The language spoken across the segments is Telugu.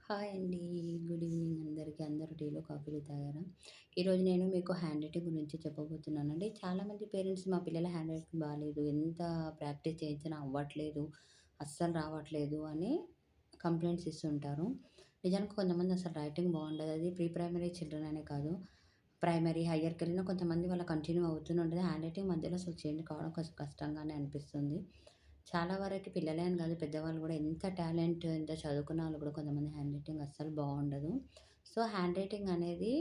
హాయ్ అండి. గుడ్ ఈవినింగ్ అందరికీ. అందరూ టీలు, కాఫీలు తాగారా? ఈరోజు నేను మీకు హ్యాండ్ రైటింగ్ గురించి చెప్పబోతున్నానండి. చాలామంది పేరెంట్స్ మా పిల్లల హ్యాండ్ రైటింగ్ బాలేదు, ఎంత ప్రాక్టీస్ చేయించినా అవ్వట్లేదు, అస్సలు రావట్లేదు అని కంప్లెయింట్స్ ఇస్తుంటారు. నిజానికి కొంతమంది అసలు రైటింగ్ బాగుండదు. అది ప్రీ ప్రైమరీ చిల్డ్రన్ అనే కాదు. ప్రైమరీ, హైయర్‌కెళ్ళినా కొంతమంది వాళ్ళ కంటిన్యూ అవుతూనే ఉంటది. హ్యాండ్ రైటింగ్ మధ్యలో అసలు చేంజ్ కావడం కొంచెం కష్టంగానే అనిపిస్తుంది. చాలా వరకి పిల్లలే అని కాదు, పెద్దవాళ్ళు కూడా ఎంత టాలెంట్, ఎంత చదువుకున్న వాళ్ళు కూడా కొంతమంది హ్యాండ్ రైటింగ్ అస్సలు బాగుండదు. సో, హ్యాండ్ రైటింగ్ అనేది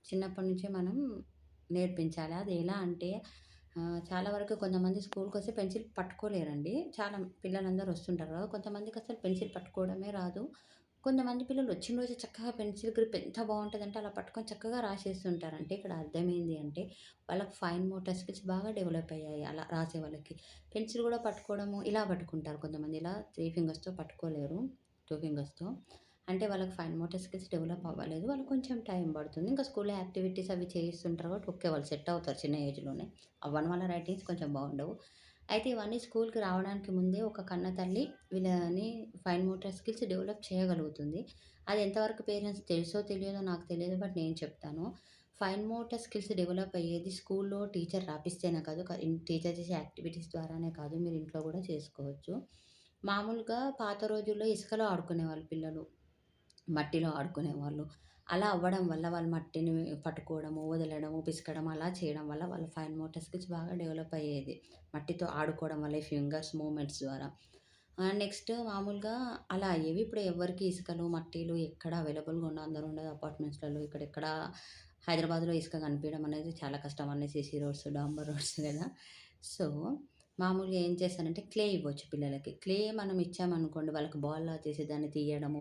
చిన్నప్పటి నుంచే మనం నేర్పించాలి. అది ఎలా అంటే చాలా వరకు కొంతమంది స్కూల్‌కొస్తే పెన్సిల్ పట్టుకోలేరండి. చాలా పిల్లలందరూ వస్తుంటారు కదా! కొంతమందికి అసలు పెన్సిల్ పట్టుకోవడమే రాదు. కొంతమంది పిల్లలు వచ్చిన రోజు చక్కగా పెన్సిల్ గ్రిప్ ఎంత బావుంటదంటే అలా పట్టుకొని చక్కగా రాసేస్తుంటారు. అంటే ఇక్కడ అర్థమైంది అంటే వాళ్ళకి ఫైన్ మోటార్ స్కిల్స్ బాగా డెవలప్ అయ్యాయి అలా రాసే వాళ్ళకి. పెన్సిల్ గూడా పట్టుకోవడము ఇలా పట్టుకుంటారు కొంతమంది. ఇలా 3 ఫింగర్స్‌తో పట్టుకోలేరు. 2 ఫింగర్స్‌తో. అంటే వాళ్ళకి ఫైన్ మోటార్ స్కిల్స్ డెవలప్ అవ్వలేదు. వాళ్ళకి కొంచెం టైం పడుతుంది. ఇంకా స్కూల్‌లో యాక్టివిటీస్ అవి చేయిస్తుంటారు కాబట్టి ఓకే. వాళ్ళు సెట్ అవుతారు చిన్న ఏజ్‌లోనే. అవ్వని వాళ్ళ రైటింగ్స్ కొంచెం బాగుండవు. అయితే ఇవన్నీ స్కూల్‌కి రావడానికి ముందే ఒక కన్నతల్లి వీళ్ళని ఫైన్ మోటార్ స్కిల్స్ డెవలప్ చేయగలుగుతుంది. అది ఎంతవరకు పేరెంట్స్ తెలుసో తెలియదో నాకు తెలియదు. బట్ నేను చెప్తాను. ఫైన్ మోటార్ స్కిల్స్ డెవలప్ అయ్యేది స్కూల్‌లో టీచర్ రాపిస్తేనే కాదు. టీచర్ చేసే యాక్టివిటీస్ ద్వారానే కాదు. మీరు ఇంట్లో కూడా చేసుకోవచ్చు. మామూలుగా పాత రోజుల్లో ఇసుకలో ఆడుకునేవాళ్ళు పిల్లలు. మట్టిలో ఆడుకునేవాళ్ళు. అలా అవ్వడం వల్ల వాళ్ళు మట్టిని పట్టుకోవడము, వదలడము, పిసకడం అలా చేయడం వల్ల వాళ్ళ ఫైన్ మోటార్ స్కిల్స్ బాగా డెవలప్ అయ్యేది. మట్టితో ఆడుకోవడం వల్ల ఈ ఫింగర్స్ మూవ్‌మెంట్స్ ద్వారా. నెక్స్ట్ మామూలుగా అలా అయ్యేవి. ఇప్పుడు ఎవ్వరికీ ఇసుకలు, మట్టిలు ఎక్కడ అవైలబుల్‌గా అందరూ ఉండదు అపార్ట్మెంట్స్‌లలో. ఇక్కడెక్కడ హైదరాబాద్‌లో ఇసుక కనిపియడం అనేది చాలా కష్టం. అన్నీ సీసీ రోడ్స్, డాంబర్ రోడ్స్ గదా! సో, మామూలుగా ఏం చేస్తానంటే క్లే ఇవ్వచ్చు పిల్లలకి. క్లే మనం ఇచ్చామనుకోండి వాళ్ళకి బాల్‌లా చేసి దాన్ని తీయడము